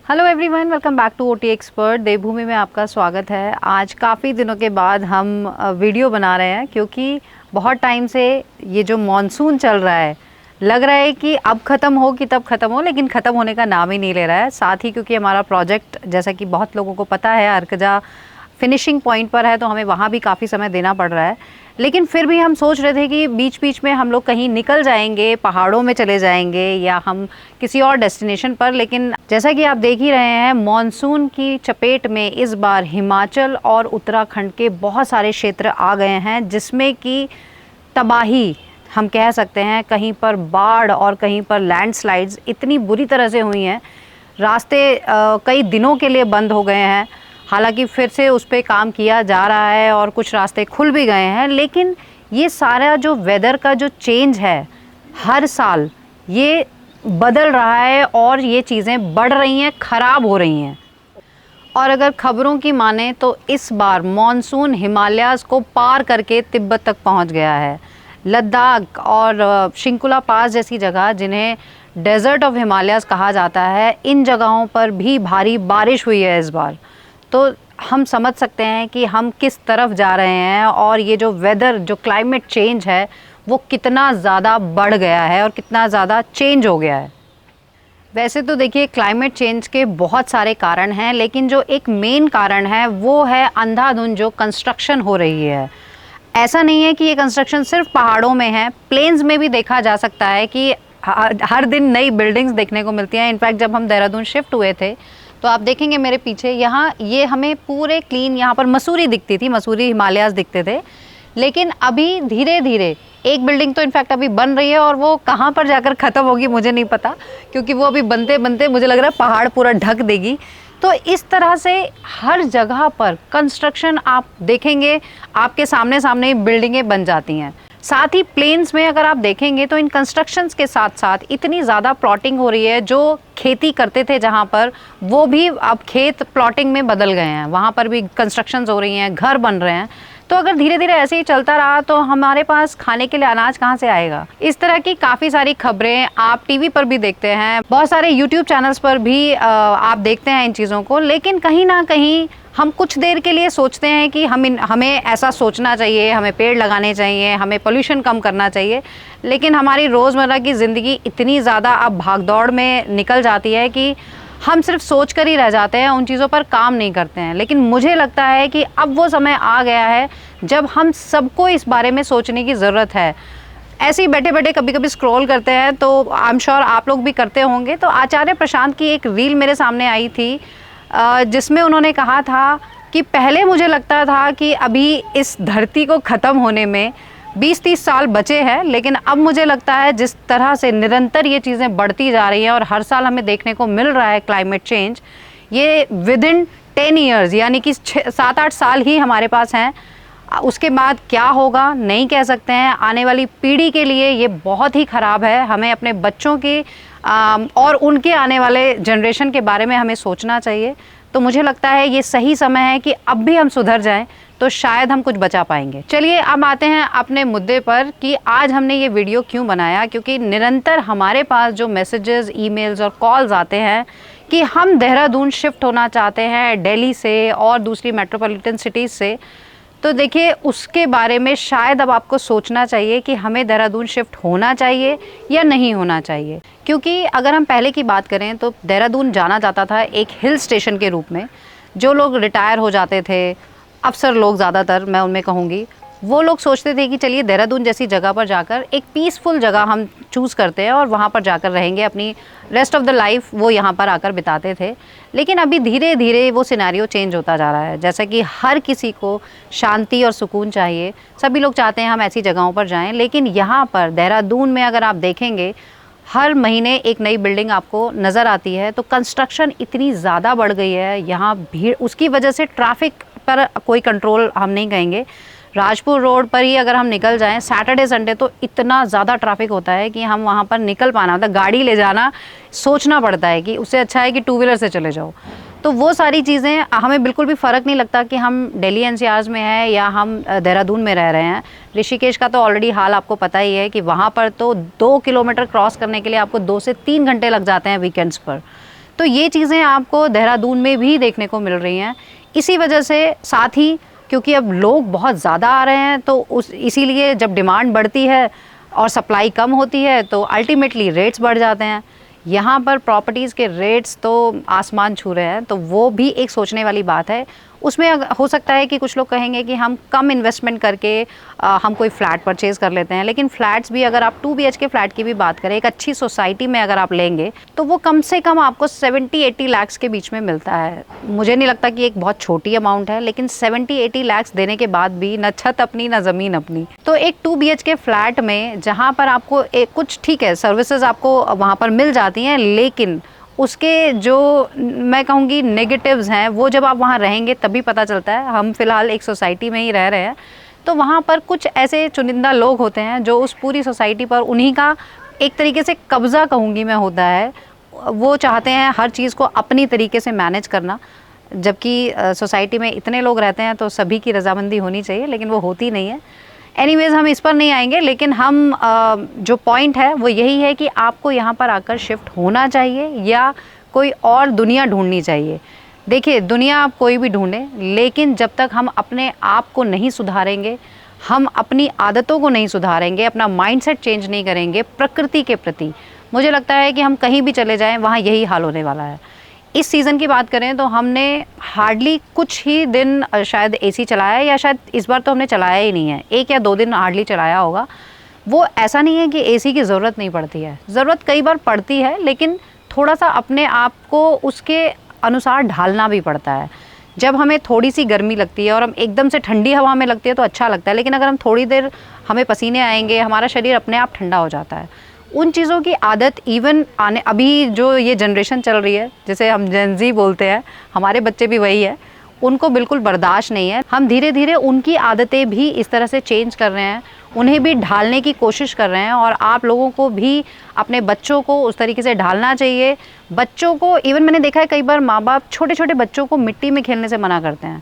Hello everyone, welcome back to OT expert. Devbhoomi में आपका स्वागत है। आज काफ़ी दिनों के बाद हम वीडियो बना रहे हैं क्योंकि बहुत टाइम से ये जो मॉनसून चल रहा है, लग रहा है कि अब ख़त्म हो कि तब ख़त्म हो, लेकिन ख़त्म होने का नाम ही नहीं ले रहा है। साथ ही क्योंकि हमारा प्रोजेक्ट, जैसा कि बहुत लोगों को पता है, अर्कजा फिनिशिंग पॉइंट पर है, तो हमें वहाँ भी काफ़ी समय देना पड़ रहा है। लेकिन फिर भी हम सोच रहे थे कि बीच बीच में हम लोग कहीं निकल जाएंगे, पहाड़ों में चले जाएंगे या हम किसी और डेस्टिनेशन पर। लेकिन जैसा कि आप देख ही रहे हैं, मॉनसून की चपेट में इस बार हिमाचल और उत्तराखंड के बहुत सारे क्षेत्र आ गए हैं, जिसमें कि तबाही हम कह सकते हैं। कहीं पर बाढ़ और कहीं पर लैंडस्लाइड्स इतनी बुरी तरह से हुई हैं, रास्ते कई दिनों के लिए बंद हो गए हैं। हालांकि फिर से उस पर काम किया जा रहा है और कुछ रास्ते खुल भी गए हैं, लेकिन ये सारा जो वेदर का जो चेंज है, हर साल ये बदल रहा है और ये चीज़ें बढ़ रही हैं, ख़राब हो रही हैं। और अगर खबरों की माने तो इस बार मॉनसून हिमालयाज़ को पार करके तिब्बत तक पहुंच गया है। लद्दाख और शिंकुला पास जैसी जगह, जिन्हें डेजर्ट ऑफ हिमालयाज़ कहा जाता है, इन जगहों पर भी भारी बारिश हुई है इस बार। तो हम समझ सकते हैं कि हम किस तरफ जा रहे हैं और ये जो वेदर, जो क्लाइमेट चेंज है, वो कितना ज़्यादा बढ़ गया है और कितना ज़्यादा चेंज हो गया है। वैसे तो देखिए, क्लाइमेट चेंज के बहुत सारे कारण हैं, लेकिन जो एक मेन कारण है वो है अंधाधुंध जो कंस्ट्रक्शन हो रही है। ऐसा नहीं है कि ये कंस्ट्रक्शन सिर्फ पहाड़ों में है, प्लेन्स में भी देखा जा सकता है कि हर दिन नई बिल्डिंग्स देखने को मिलती हैं। इनफैक्ट जब हम देहरादून शिफ्ट हुए थे तो आप देखेंगे मेरे पीछे, यहाँ ये हमें पूरे क्लीन, यहाँ पर मसूरी दिखती थी, मसूरी हिमालयाज़ दिखते थे। लेकिन अभी धीरे धीरे एक बिल्डिंग तो इनफैक्ट अभी बन रही है और वो कहाँ पर जाकर ख़त्म होगी मुझे नहीं पता, क्योंकि वो अभी बनते बनते मुझे लग रहा है पहाड़ पूरा ढक देगी। तो इस तरह से हर जगह पर कंस्ट्रक्शन आप देखेंगे, आपके सामने सामने बिल्डिंगें बन जाती हैं। साथ ही प्लेन्स में अगर आप देखेंगे तो इन कंस्ट्रक्शंस के साथ साथ इतनी ज़्यादा प्लॉटिंग हो रही है। जो खेती करते थे जहाँ पर, वो भी अब खेत प्लॉटिंग में बदल गए हैं, वहाँ पर भी कंस्ट्रक्शंस हो रही हैं, घर बन रहे हैं। तो अगर धीरे धीरे ऐसे ही चलता रहा तो हमारे पास खाने के लिए अनाज कहाँ से आएगा। इस तरह की काफ़ी सारी खबरें आप टीवी पर भी देखते हैं, बहुत सारे यूट्यूब चैनल्स पर भी आप देखते हैं इन चीज़ों को। लेकिन कहीं ना कहीं हम कुछ देर के लिए सोचते हैं कि हमें ऐसा सोचना चाहिए, हमें पेड़ लगाने चाहिए, हमें पोल्यूशन कम करना चाहिए। लेकिन हमारी रोज़मर्रा की ज़िंदगी इतनी ज़्यादा अब भागदौड़ में निकल जाती है कि हम सिर्फ सोच कर ही रह जाते हैं, उन चीज़ों पर काम नहीं करते हैं। लेकिन मुझे लगता है कि अब वो समय आ गया है जब हम सबको इस बारे में सोचने की ज़रूरत है। ऐसे ही बैठे बैठे कभी कभी स्क्रॉल करते हैं, तो आई एम श्योर आप लोग भी करते होंगे। तो आचार्य प्रशांत की एक रील मेरे सामने आई थी, जिसमें उन्होंने कहा था कि पहले मुझे लगता था कि अभी इस धरती को ख़त्म होने में 20-30 साल बचे हैं, लेकिन अब मुझे लगता है जिस तरह से निरंतर ये चीज़ें बढ़ती जा रही हैं और हर साल हमें देखने को मिल रहा है क्लाइमेट चेंज, ये विद इन 10 ईयर्स, यानी कि 7-8 साल ही हमारे पास हैं। उसके बाद क्या होगा नहीं कह सकते हैं। आने वाली पीढ़ी के लिए ये बहुत ही ख़राब है। हमें अपने बच्चों के और उनके आने वाले जनरेशन के बारे में हमें सोचना चाहिए। तो मुझे लगता है ये सही समय है कि अब भी हम सुधर जाएं, तो शायद हम कुछ बचा पाएंगे। चलिए अब आते हैं अपने मुद्दे पर कि आज हमने ये वीडियो क्यों बनाया। क्योंकि निरंतर हमारे पास जो मैसेजेस, ईमेल्स और कॉल्स आते हैं कि हम देहरादून शिफ्ट होना चाहते हैं दिल्ली से और दूसरी मेट्रोपॉलिटन सिटीज़ से। तो देखिए, उसके बारे में शायद अब आपको सोचना चाहिए कि हमें देहरादून शिफ्ट होना चाहिए या नहीं होना चाहिए। क्योंकि अगर हम पहले की बात करें तो देहरादून जाना जाता था एक हिल स्टेशन के रूप में। जो लोग रिटायर हो जाते थे, अफसर लोग ज़्यादातर मैं उनमें कहूँगी, वो लोग सोचते थे कि चलिए देहरादून जैसी जगह पर जाकर एक पीसफुल जगह हम चूज़ करते हैं और वहाँ पर जाकर रहेंगे, अपनी रेस्ट ऑफ द लाइफ वो यहाँ पर आकर बिताते थे। लेकिन अभी धीरे धीरे वो सिनेरियो चेंज होता जा रहा है। जैसा कि हर किसी को शांति और सुकून चाहिए, सभी लोग चाहते हैं हम ऐसी जगहों पर जाएं। लेकिन यहाँ पर देहरादून में अगर आप देखेंगे, हर महीने एक नई बिल्डिंग आपको नज़र आती है। तो कंस्ट्रक्शन इतनी ज़्यादा बढ़ गई है, यहाँ भीड़, उसकी वजह से ट्रैफिक पर कोई कंट्रोल हम नहीं कहेंगे। राजपुर रोड पर ही अगर हम निकल जाएं सैटरडे संडे, तो इतना ज़्यादा ट्रैफिक होता है कि हम वहाँ पर निकल पाना, मतलब गाड़ी ले जाना सोचना पड़ता है कि उससे अच्छा है कि टू व्हीलर से चले जाओ। तो वो सारी चीज़ें हमें बिल्कुल भी फ़र्क नहीं लगता कि हम दिल्ली एनसीआर में हैं या हम देहरादून में रह रहे हैं। ऋषिकेश का तो ऑलरेडी हाल आपको पता ही है कि वहाँ पर तो 2 किलोमीटर क्रॉस करने के लिए आपको 2 से 3 घंटे लग जाते हैं वीकेंड्स पर। तो ये चीज़ें आपको देहरादून में भी देखने को मिल रही हैं। इसी वजह से, साथ ही क्योंकि अब लोग बहुत ज़्यादा आ रहे हैं, तो इसीलिए जब डिमांड बढ़ती है और सप्लाई कम होती है तो अल्टीमेटली रेट्स बढ़ जाते हैं। यहाँ पर प्रॉपर्टीज़ के रेट्स तो आसमान छू रहे हैं, तो वो भी एक सोचने वाली बात है। उसमें हो सकता है कि कुछ लोग कहेंगे कि हम कम इन्वेस्टमेंट करके हम कोई फ्लैट परचेज़ कर लेते हैं, लेकिन फ्लैट्स भी, अगर आप 2 BHK फ्लैट की भी बात करें, एक अच्छी सोसाइटी में अगर आप लेंगे तो वो कम से कम आपको 70-80 लाख के बीच में मिलता है। मुझे नहीं लगता कि एक बहुत छोटी अमाउंट है, लेकिन 70-80 लाख देने के बाद भी न छत अपनी न ज़मीन अपनी। तो एक 2 BHK फ्लैट में जहाँ पर आपको कुछ ठीक है सर्विसेज आपको वहाँ पर मिल जाती हैं, लेकिन उसके जो मैं कहूँगी नेगेटिव्स हैं वो जब आप वहाँ रहेंगे तभी पता चलता है। हम फ़िलहाल एक सोसाइटी में ही रह रहे हैं, तो वहाँ पर कुछ ऐसे चुनिंदा लोग होते हैं जो उस पूरी सोसाइटी पर उन्हीं का एक तरीके से कब्ज़ा कहूँगी मैं होता है। वो चाहते हैं हर चीज़ को अपनी तरीके से मैनेज करना, जबकि सोसाइटी में इतने लोग रहते हैं तो सभी की रजामंदी होनी चाहिए, लेकिन वो होती नहीं है। एनीवेज़ हम इस पर नहीं आएंगे, लेकिन हम जो पॉइंट है वो यही है कि आपको यहाँ पर आकर शिफ्ट होना चाहिए या कोई और दुनिया ढूंढनी चाहिए। देखिए, दुनिया आप कोई भी ढूंढें, लेकिन जब तक हम अपने आप को नहीं सुधारेंगे, हम अपनी आदतों को नहीं सुधारेंगे, अपना माइंडसेट चेंज नहीं करेंगे प्रकृति के प्रति, मुझे लगता है कि हम कहीं भी चले जाएं वहाँ यही हाल होने वाला है। इस सीज़न की बात करें तो हमने हार्डली कुछ ही दिन शायद एसी चलाया है, या शायद इस बार तो हमने चलाया ही नहीं है, 1 या 2 दिन हार्डली चलाया होगा। वो ऐसा नहीं है कि एसी की ज़रूरत नहीं पड़ती है, ज़रूरत कई बार पड़ती है, लेकिन थोड़ा सा अपने आप को उसके अनुसार ढालना भी पड़ता है। जब हमें थोड़ी सी गर्मी लगती है और हम एकदम से ठंडी हवा में लगती है तो अच्छा लगता है, लेकिन अगर हम थोड़ी देर हमें पसीने आएंगे, हमारा शरीर अपने आप ठंडा हो जाता है। उन चीज़ों की आदत इवन अभी जो ये जनरेशन चल रही है, जिसे हम जेन ज़ी बोलते हैं, हमारे बच्चे भी वही है, उनको बिल्कुल बर्दाश्त नहीं है। हम धीरे धीरे उनकी आदतें भी इस तरह से चेंज कर रहे हैं, उन्हें भी ढालने की कोशिश कर रहे हैं, और आप लोगों को भी अपने बच्चों को उस तरीके से ढालना चाहिए। बच्चों को, इवन मैंने देखा है कई बार माँ बाप छोटे छोटे बच्चों को मिट्टी में खेलने से मना करते हैं।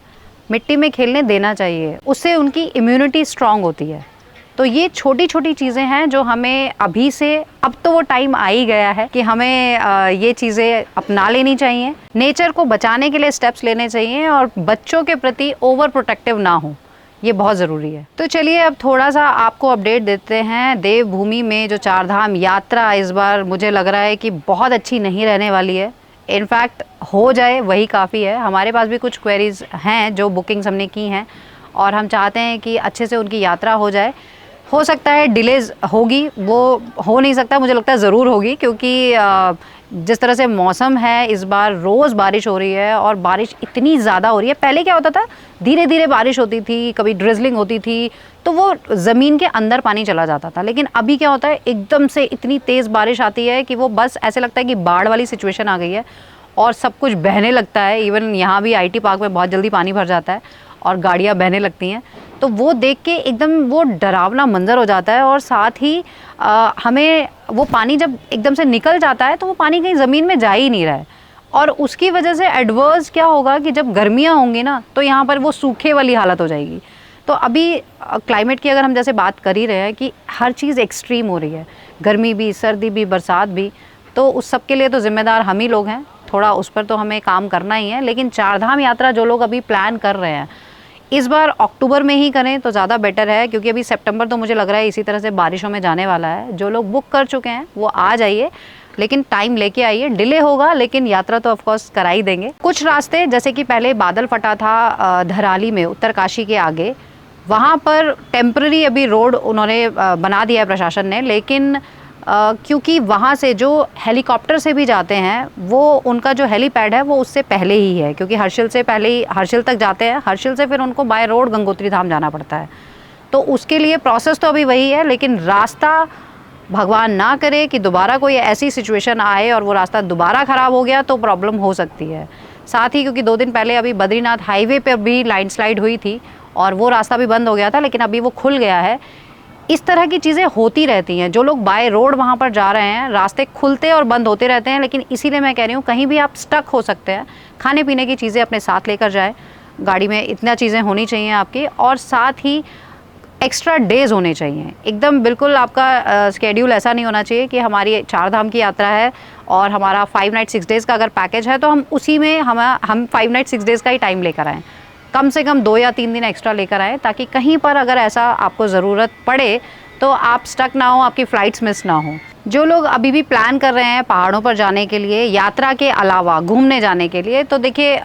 मिट्टी में खेलने देना चाहिए, उससे उनकी इम्यूनिटी स्ट्रांग होती है। तो ये छोटी छोटी चीज़ें हैं जो हमें अभी से, अब तो वो टाइम आ ही गया है कि हमें ये चीज़ें अपना लेनी चाहिए। नेचर को बचाने के लिए स्टेप्स लेने चाहिए और बच्चों के प्रति ओवर प्रोटेक्टिव ना हो, ये बहुत ज़रूरी है। तो चलिए अब थोड़ा सा आपको अपडेट देते हैं। देवभूमि में जो चारधाम यात्रा इस बार मुझे लग रहा है कि बहुत अच्छी नहीं रहने वाली है। इनफैक्ट हो जाए वही काफ़ी है। हमारे पास भी कुछ क्वेरीज हैं जो बुकिंग्स हमने की हैं, और हम चाहते हैं कि अच्छे से उनकी यात्रा हो जाए। हो सकता है डिलेज होगी, वो हो नहीं सकता, मुझे लगता है ज़रूर होगी, क्योंकि जिस तरह से मौसम है इस बार रोज़ बारिश हो रही है, और बारिश इतनी ज़्यादा हो रही है। पहले क्या होता था, धीरे धीरे बारिश होती थी, कभी ड्रिजलिंग होती थी तो वो ज़मीन के अंदर पानी चला जाता था, लेकिन अभी क्या होता है, एकदम से इतनी तेज़ बारिश आती है कि वो बस ऐसे लगता है कि बाढ़ वाली सिचुएशन आ गई है और सब कुछ बहने लगता है। इवन यहाँ भी IT पार्क में बहुत जल्दी पानी भर जाता है और गाड़ियाँ बहने लगती हैं, तो वो देख के एकदम वो डरावना मंजर हो जाता है। और साथ ही हमें वो पानी जब एकदम से निकल जाता है तो वो पानी कहीं ज़मीन में जा ही नहीं रहा है, और उसकी वजह से एडवर्स क्या होगा कि जब गर्मियाँ होंगी ना तो यहाँ पर वो सूखे वाली हालत हो जाएगी। तो अभी क्लाइमेट की अगर हम जैसे बात कर ही रहे हैं कि हर चीज़ एक्सट्रीम हो रही है, गर्मी भी, सर्दी भी, बरसात भी, तो उस सब के लिए तो ज़िम्मेदार हम ही लोग हैं। थोड़ा उस पर तो हमें काम करना ही है। लेकिन चारधाम यात्रा जो लोग अभी प्लान कर रहे हैं, इस बार अक्टूबर में ही करें तो ज़्यादा बेटर है, क्योंकि अभी सितंबर तो मुझे लग रहा है इसी तरह से बारिशों में जाने वाला है। जो लोग बुक कर चुके हैं वो आ जाइए, लेकिन टाइम लेके आइए। डिले होगा लेकिन यात्रा तो ऑफकोर्स करा ही देंगे। कुछ रास्ते, जैसे कि पहले बादल फटा था धराली में, उत्तरकाशी के आगे, वहाँ पर टेम्पररी अभी रोड उन्होंने बना दिया है प्रशासन ने, लेकिन क्योंकि वहाँ से जो हेलीकॉप्टर से भी जाते हैं, वो उनका जो हेलीपैड है वो उससे पहले ही है, क्योंकि हर्षिल से पहले ही हर्षिल तक जाते हैं, हर्षिल से फिर उनको बाय रोड गंगोत्री धाम जाना पड़ता है। तो उसके लिए प्रोसेस तो अभी वही है, लेकिन रास्ता भगवान ना करे कि दोबारा कोई ऐसी सिचुएशन आए और वो रास्ता दोबारा ख़राब हो गया तो प्रॉब्लम हो सकती है। साथ ही क्योंकि 2 दिन पहले अभी बद्रीनाथ हाईवे पर भी लैंडस्लाइड हुई थी और वो रास्ता भी बंद हो गया था, लेकिन अभी वो खुल गया है। इस तरह की चीज़ें होती रहती हैं। जो लोग बाय रोड वहाँ पर जा रहे हैं, रास्ते खुलते और बंद होते रहते हैं, लेकिन इसीलिए मैं कह रही हूँ कहीं भी आप स्टक हो सकते हैं। खाने पीने की चीज़ें अपने साथ लेकर जाएं, गाड़ी में इतना चीज़ें होनी चाहिए आपकी, और साथ ही एक्स्ट्रा डेज़ होने चाहिए। एकदम बिल्कुल आपका स्केड्यूल ऐसा नहीं होना चाहिए कि हमारी चारधाम की यात्रा है और हमारा 5 नाइट 6 डेज़ का अगर पैकेज है तो हम उसी में हम 5 नाइट 6 डेज़ का ही टाइम लेकर आएँ। कम से कम 2 या 3 दिन एक्स्ट्रा लेकर आएँ, ताकि कहीं पर अगर ऐसा आपको ज़रूरत पड़े तो आप स्टक ना हो, आपकी फ़्लाइट्स मिस ना हो। जो लोग अभी भी प्लान कर रहे हैं पहाड़ों पर जाने के लिए, यात्रा के अलावा घूमने जाने के लिए, तो देखिए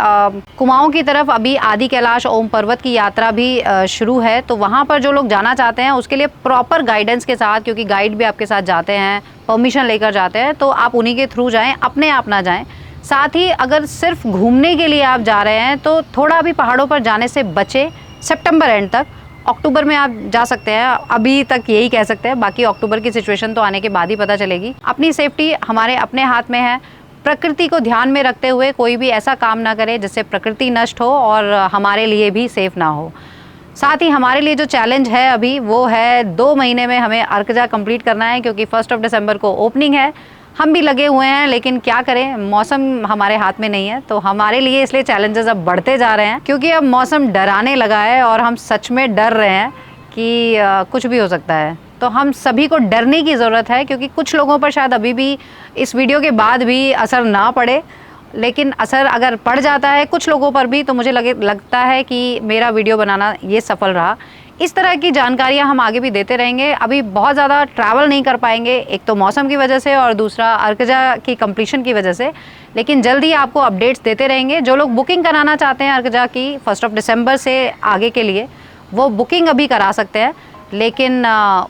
कुमाऊं की तरफ अभी आदि कैलाश ओम पर्वत की यात्रा भी शुरू है। तो वहाँ पर जो लोग जाना चाहते हैं उसके लिए प्रॉपर गाइडेंस के साथ, क्योंकि गाइड भी आपके साथ जाते हैं, परमिशन लेकर जाते हैं, तो आप उन्हीं के थ्रू जाएँ, अपने आप ना जाएँ। साथ ही अगर सिर्फ घूमने के लिए आप जा रहे हैं तो थोड़ा भी पहाड़ों पर जाने से बचें। सितंबर एंड तक, अक्टूबर में आप जा सकते हैं, अभी तक यही कह सकते हैं, बाकी अक्टूबर की सिचुएशन तो आने के बाद ही पता चलेगी। अपनी सेफ्टी हमारे अपने हाथ में है। प्रकृति को ध्यान में रखते हुए कोई भी ऐसा काम ना करे जिससे प्रकृति नष्ट हो और हमारे लिए भी सेफ ना हो। साथ ही हमारे लिए जो चैलेंज है अभी वो है 2 महीने में हमें अर्कजा कंप्लीट करना है, क्योंकि 1 दिसंबर को ओपनिंग है। हम भी लगे हुए हैं, लेकिन क्या करें, मौसम हमारे हाथ में नहीं है, तो हमारे लिए इसलिए चैलेंजेस अब बढ़ते जा रहे हैं, क्योंकि अब मौसम डराने लगा है और हम सच में डर रहे हैं कि कुछ भी हो सकता है। तो हम सभी को डरने की ज़रूरत है, क्योंकि कुछ लोगों पर शायद अभी भी इस वीडियो के बाद भी असर ना पड़े, लेकिन असर अगर पड़ जाता है कुछ लोगों पर भी, तो मुझे लगता है कि मेरा वीडियो बनाना ये सफल रहा। इस तरह की जानकारियां हम आगे भी देते रहेंगे। अभी बहुत ज़्यादा ट्रैवल नहीं कर पाएंगे, एक तो मौसम की वजह से और दूसरा अर्कजा की कंप्लीशन की वजह से, लेकिन जल्दी आपको अपडेट्स देते रहेंगे। जो लोग बुकिंग कराना चाहते हैं अर्कजा की 1 दिसंबर से आगे के लिए, वो बुकिंग अभी करा सकते हैं, लेकिन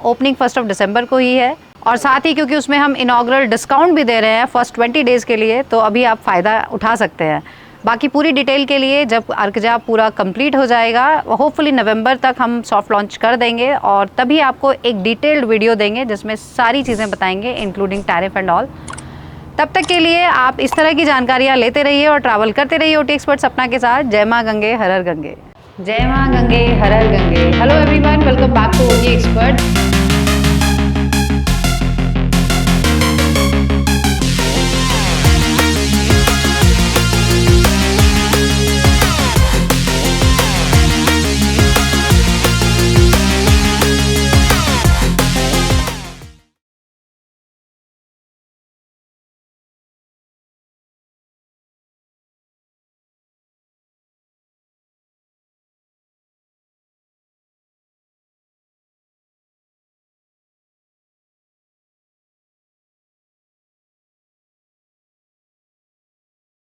ओपनिंग 1 दिसंबर को ही है। और साथ ही क्योंकि उसमें हम इनॉग्रल डिस्काउंट भी दे रहे हैं फर्स्ट 20 डेज़ के लिए, तो अभी आप फ़ायदा उठा सकते हैं। बाकी पूरी डिटेल के लिए जब अर्कजा पूरा कंप्लीट हो जाएगा, होपफुली नवंबर तक हम सॉफ्ट लॉन्च कर देंगे, और तभी आपको एक डिटेल्ड वीडियो देंगे जिसमें सारी चीज़ें बताएंगे, इंक्लूडिंग टैरिफ एंड ऑल। तब तक के लिए आप इस तरह की जानकारियाँ लेते रहिए और ट्रैवल करते रहिए ओटी एक्सपर्ट सपना के साथ। जय माँ गंगे हर हर गंगे। जय माँ गंगे हर हर Gange. Hello everyone, welcome back to OT expert.